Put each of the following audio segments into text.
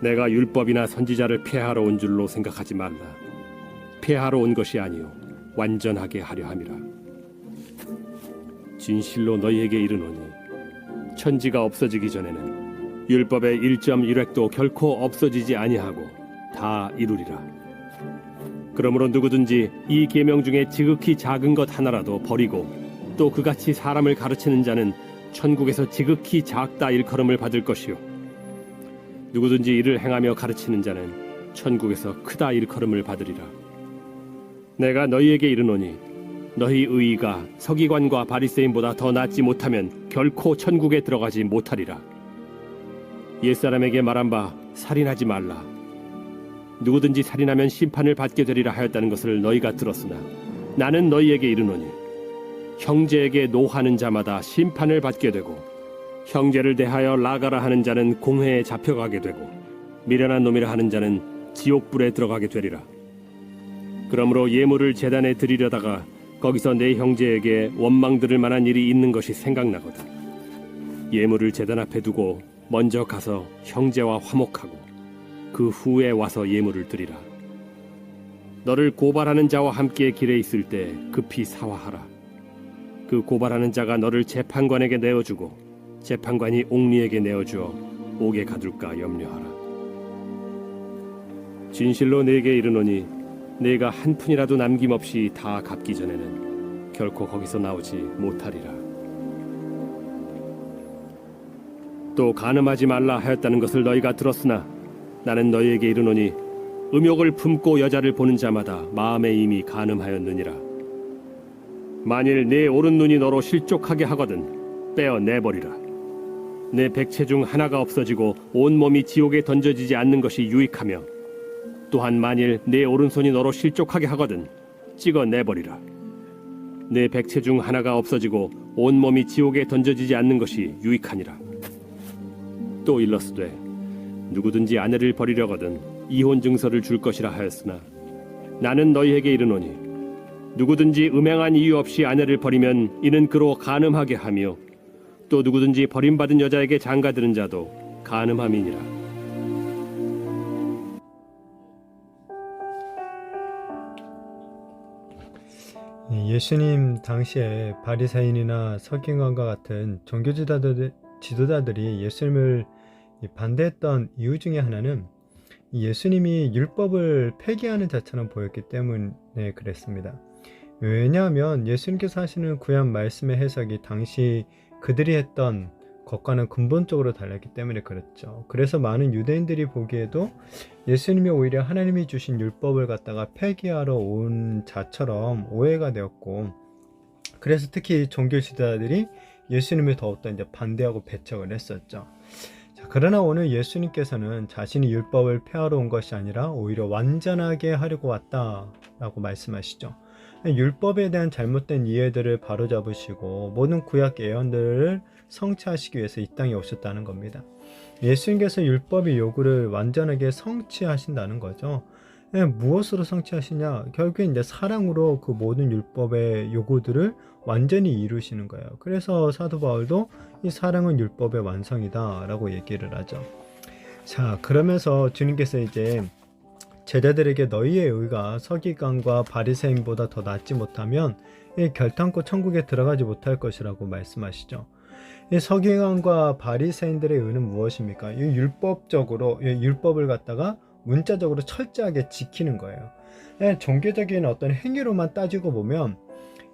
내가 율법이나 선지자를 폐하러 온 줄로 생각하지 말라. 폐하러 온 것이 아니요 완전하게 하려 함이라. 진실로 너희에게 이르노니 천지가 없어지기 전에는 율법의 1.1획도 결코 없어지지 아니하고 다 이루리라. 그러므로 누구든지 이 계명 중에 지극히 작은 것 하나라도 버리고 또 그같이 사람을 가르치는 자는 천국에서 지극히 작다 일컬음을 받을 것이요 누구든지 이를 행하며 가르치는 자는 천국에서 크다 일컬음을 받으리라. 내가 너희에게 이르노니 너희 의의가 서기관과 바리새인보다 더 낫지 못하면 결코 천국에 들어가지 못하리라. 옛사람에게 말한 바 살인하지 말라. 누구든지 살인하면 심판을 받게 되리라 하였다는 것을 너희가 들었으나 나는 너희에게 이르노니 형제에게 노하는 자마다 심판을 받게 되고 형제를 대하여 라가라 하는 자는 공회에 잡혀가게 되고 미련한 놈이라 하는 자는 지옥불에 들어가게 되리라. 그러므로 예물을 제단에 드리려다가 거기서 내 형제에게 원망 들을 만한 일이 있는 것이 생각나거든. 예물을 제단 앞에 두고 먼저 가서 형제와 화목하고 그 후에 와서 예물을 드리라. 너를 고발하는 자와 함께 길에 있을 때 급히 사화하라. 그 고발하는 자가 너를 재판관에게 내어주고 재판관이 옥리에게 내어주어 옥에 가둘까 염려하라. 진실로 네게 이르노니 네가 한 푼이라도 남김없이 다 갚기 전에는 결코 거기서 나오지 못하리라. 또 간음하지 말라 하였다는 것을 너희가 들었으나 나는 너희에게 이르노니 음욕을 품고 여자를 보는 자마다 마음에 이미 간음하였느니라. 만일 네 오른눈이 너로 실족하게 하거든 빼어 내버리라. 내 백체 중 하나가 없어지고 온몸이 지옥에 던져지지 않는 것이 유익하며 또한 만일 내 오른손이 너로 실족하게 하거든 찍어 내버리라. 내 백체 중 하나가 없어지고 온몸이 지옥에 던져지지 않는 것이 유익하니라. 또 일렀으되 누구든지 아내를 버리려거든 이혼 증서를 줄 것이라 하였으나 나는 너희에게 이르노니 누구든지 음행한 이유 없이 아내를 버리면 이는 그로 간음하게 하며 또 누구든지 버림받은 여자에게 장가드는 자도 간음함이니라. 예수님 당시에 바리새인이나 서기관과 같은 종교 지도자들이 예수님을 반대했던 이유 중에 하나는 예수님이 율법을 폐기하는 자처럼 보였기 때문에 그랬습니다. 왜냐하면 예수님께서 하시는 구약 말씀의 해석이 당시 그들이 했던 것과는 근본적으로 달랐기 때문에 그랬죠. 그래서 많은 유대인들이 보기에도 예수님이 오히려 하나님이 주신 율법을 갖다가 폐기하러 온 자처럼 오해가 되었고, 그래서 특히 종교 지도자들이 예수님을 더욱더 이제 반대하고 배척을 했었죠. 자, 그러나 오늘 예수님께서는 자신이 율법을 폐하러 온 것이 아니라 오히려 완전하게 하려고 왔다라고 말씀하시죠. 율법에 대한 잘못된 이해들을 바로잡으시고 모든 구약 예언들을 성취하시기 위해서 이 땅에 오셨다는 겁니다. 예수님께서 율법의 요구를 완전하게 성취하신다는 거죠. 무엇으로 성취하시냐? 결국에 이제 사랑으로 그 모든 율법의 요구들을 완전히 이루시는 거예요. 그래서 사도 바울도 이 사랑은 율법의 완성이다 라고 얘기를 하죠. 자, 그러면서 주님께서 이제 제자들에게 너희의 의가 서기관과 바리새인보다 더 낫지 못하면 결탄코 천국에 들어가지 못할 것이라고 말씀하시죠. 이 서기관과 바리새인들의 의는 무엇입니까? 이 율법을 갖다가 문자적으로 철저하게 지키는 거예요. 종교적인 어떤 행위로만 따지고 보면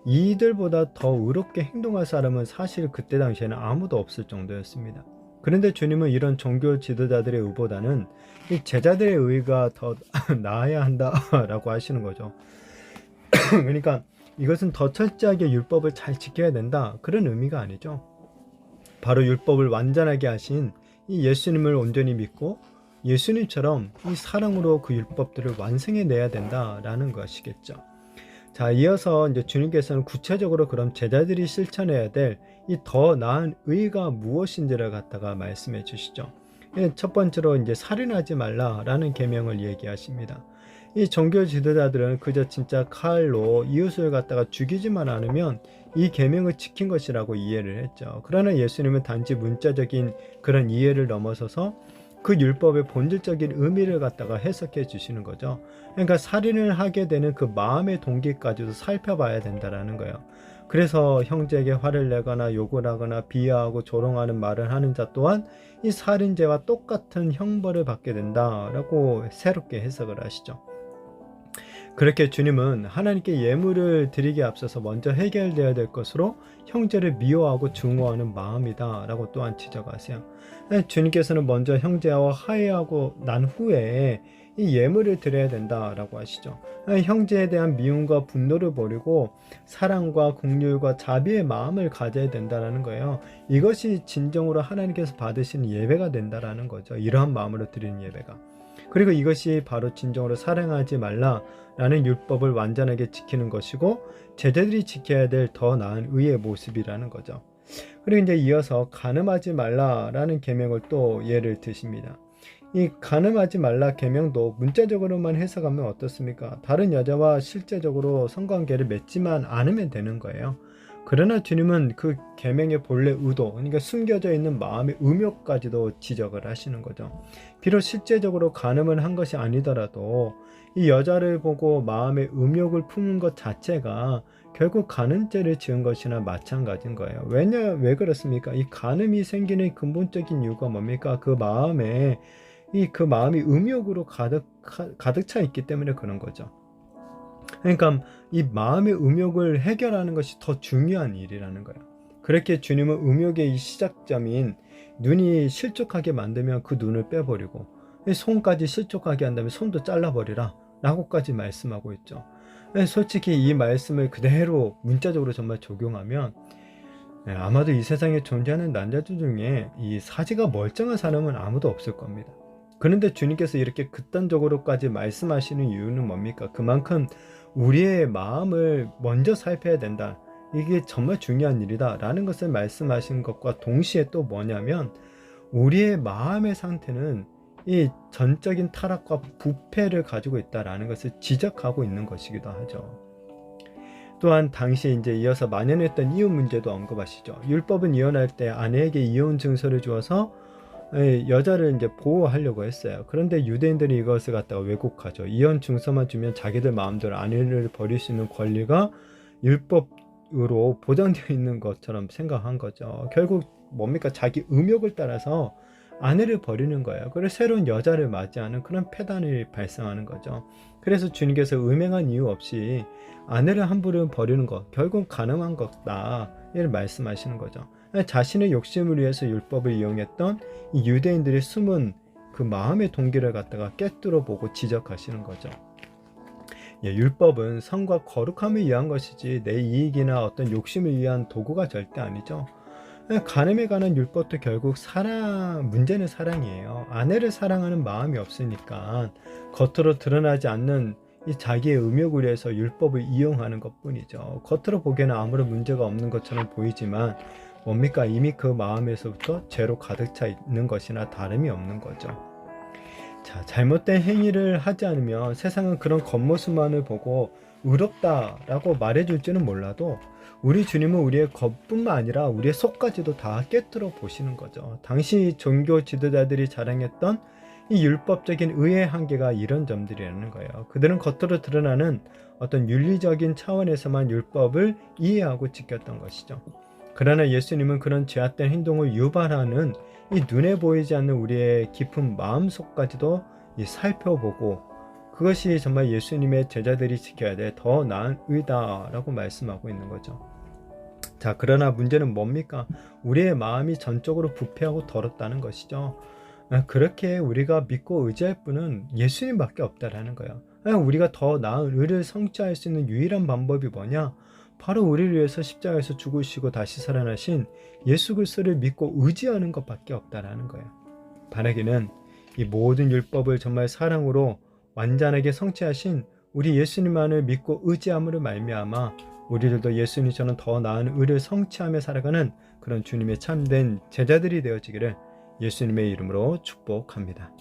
이들보다 더 의롭게 행동할 사람은 사실 그때 당시에는 아무도 없을 정도였습니다. 그런데 주님은 이런 종교 지도자들의 의보다는 이 제자들의 의가 더 나아야 한다라고 하시는 거죠. 그러니까 이것은 더 철저하게 율법을 잘 지켜야 된다, 그런 의미가 아니죠. 바로 율법을 완전하게 하신 이 예수님을 온전히 믿고 예수님처럼 이 사랑으로 그 율법들을 완성해내야 된다라는 것이겠죠. 자, 이어서 이제 주님께서는 구체적으로 그럼 제자들이 실천해야 될 이 더 나은 의가 무엇인지를 갖다가 말씀해 주시죠. 첫 번째로 이제 살인하지 말라라는 계명을 얘기하십니다. 이 종교 지도자들은 그저 진짜 칼로 이웃을 갖다가 죽이지만 않으면 이 계명을 지킨 것이라고 이해를 했죠. 그러나 예수님은 단지 문자적인 그런 이해를 넘어서서 그 율법의 본질적인 의미를 갖다가 해석해 주시는 거죠. 그러니까 살인을 하게 되는 그 마음의 동기까지도 살펴봐야 된다라는 거예요. 그래서 형제에게 화를 내거나 욕을 하거나 비하하고 조롱하는 말을 하는 자 또한 이 살인죄와 똑같은 형벌을 받게 된다라고 새롭게 해석을 하시죠. 그렇게 주님은 하나님께 예물을 드리기에 앞서서 먼저 해결되어야 될 것으로 형제를 미워하고 증오하는 마음이다 라고 또한 지적하세요. 주님께서는 먼저 형제와 화해하고 난 후에 이 예물을 드려야 된다라고 하시죠. 형제에 대한 미움과 분노를 버리고 사랑과 긍휼과 자비의 마음을 가져야 된다라는 거예요. 이것이 진정으로 하나님께서 받으시는 예배가 된다라는 거죠. 이러한 마음으로 드리는 예배가. 그리고 이것이 바로 진정으로 사랑하지 말라라는 율법을 완전하게 지키는 것이고 제자들이 지켜야 될 더 나은 의의 모습이라는 거죠. 그리고 이제 이어서 간음하지 말라라는 계명을 또 예를 드십니다. 이 간음하지 말라 계명도 문자적으로만 해석하면 어떻습니까? 다른 여자와 실제적으로 성관계를 맺지만 않으면 되는 거예요. 그러나 주님은 그 계명의 본래 의도, 그러니까 숨겨져 있는 마음의 음욕까지도 지적을 하시는 거죠. 비록 실제적으로 간음을 한 것이 아니더라도 이 여자를 보고 마음의 음욕을 품는 것 자체가 결국 간음죄를 지은 것이나 마찬가지인 거예요. 왜 그렇습니까? 이 간음이 생기는 근본적인 이유가 뭡니까? 그 마음이 음욕으로 가득 차 있기 때문에 그런 거죠. 그러니까 이 마음의 음욕을 해결하는 것이 더 중요한 일이라는 거예요. 그렇게 주님은 음욕의 이 시작점인 눈이 실족하게 만들면 그 눈을 빼버리고 손까지 실족하게 한다면 손도 잘라버리라 라고까지 말씀하고 있죠. 솔직히 이 말씀을 그대로 문자적으로 정말 적용하면 아마도 이 세상에 존재하는 남자들 중에 이 사지가 멀쩡한 사람은 아무도 없을 겁니다. 그런데 주님께서 이렇게 극단적으로까지 말씀하시는 이유는 뭡니까? 그만큼 우리의 마음을 먼저 살펴야 된다. 이게 정말 중요한 일이다 라는 것을 말씀하신 것과 동시에 또 뭐냐면 우리의 마음의 상태는 이 전적인 타락과 부패를 가지고 있다라는 것을 지적하고 있는 것이기도 하죠. 또한 당시에 이제 이어서 만연했던 이혼 문제도 언급하시죠. 율법은 이혼할 때 아내에게 이혼 증서를 주어서 여자를 이제 보호하려고 했어요. 그런데 유대인들이 이것을 갖다가 왜곡하죠. 이혼 증서만 주면 자기들 마음대로 아내를 버릴 수 있는 권리가 율법으로 보장되어 있는 것처럼 생각한 거죠. 결국 뭡니까? 자기 음욕을 따라서 아내를 버리는 거예요. 그래서 새로운 여자를 맞이하는 그런 폐단이 발생하는 거죠. 그래서 주님께서 음행한 이유 없이 아내를 함부로 버리는 것, 결국 가늠한 것다 이를 말씀하시는 거죠. 자신의 욕심을 위해서 율법을 이용했던 이 유대인들의 숨은 그 마음의 동기를 갖다가 꿰뚫어 보고 지적하시는 거죠. 율법은 성과 거룩함을 위한 것이지 내 이익이나 어떤 욕심을 위한 도구가 절대 아니죠. 간음에 관한 율법도 결국 문제는 사랑이에요. 아내를 사랑하는 마음이 없으니까 겉으로 드러나지 않는 이 자기의 음욕을 위해서 율법을 이용하는 것뿐이죠. 겉으로 보기에는 아무런 문제가 없는 것처럼 보이지만 뭡니까? 이미 그 마음에서부터 죄로 가득 차 있는 것이나 다름이 없는 거죠. 자, 잘못된 행위를 하지 않으면 세상은 그런 겉모습만을 보고 의롭다라고 말해줄지는 몰라도 우리 주님은 우리의 겉뿐만 아니라 우리의 속까지도 다 꿰뚫어 보시는 거죠. 당시 종교 지도자들이 자랑했던 이 율법적인 의의 한계가 이런 점들이라는 거예요. 그들은 겉으로 드러나는 어떤 윤리적인 차원에서만 율법을 이해하고 지켰던 것이죠. 그러나 예수님은 그런 죄악된 행동을 유발하는 이 눈에 보이지 않는 우리의 깊은 마음속까지도 살펴보고 그것이 정말 예수님의 제자들이 지켜야 될 더 나은 의다라고 말씀하고 있는 거죠. 자, 그러나 문제는 뭡니까? 우리의 마음이 전적으로 부패하고 더럽다는 것이죠. 그렇게 우리가 믿고 의지할 분은 예수님밖에 없다라는 거예요. 우리가 더 나은 의를 성취할 수 있는 유일한 방법이 뭐냐? 바로 우리를 위해서 십자가에서 죽으시고 다시 살아나신 예수 그리스도를 믿고 의지하는 것밖에 없다라는 거예요. 바라기는 이 모든 율법을 정말 사랑으로 완전하게 성취하신 우리 예수님만을 믿고 의지함으로 말미암아 우리들도 예수님처럼 더 나은 의를 성취하며 살아가는 그런 주님의 참된 제자들이 되어지기를 예수님의 이름으로 축복합니다.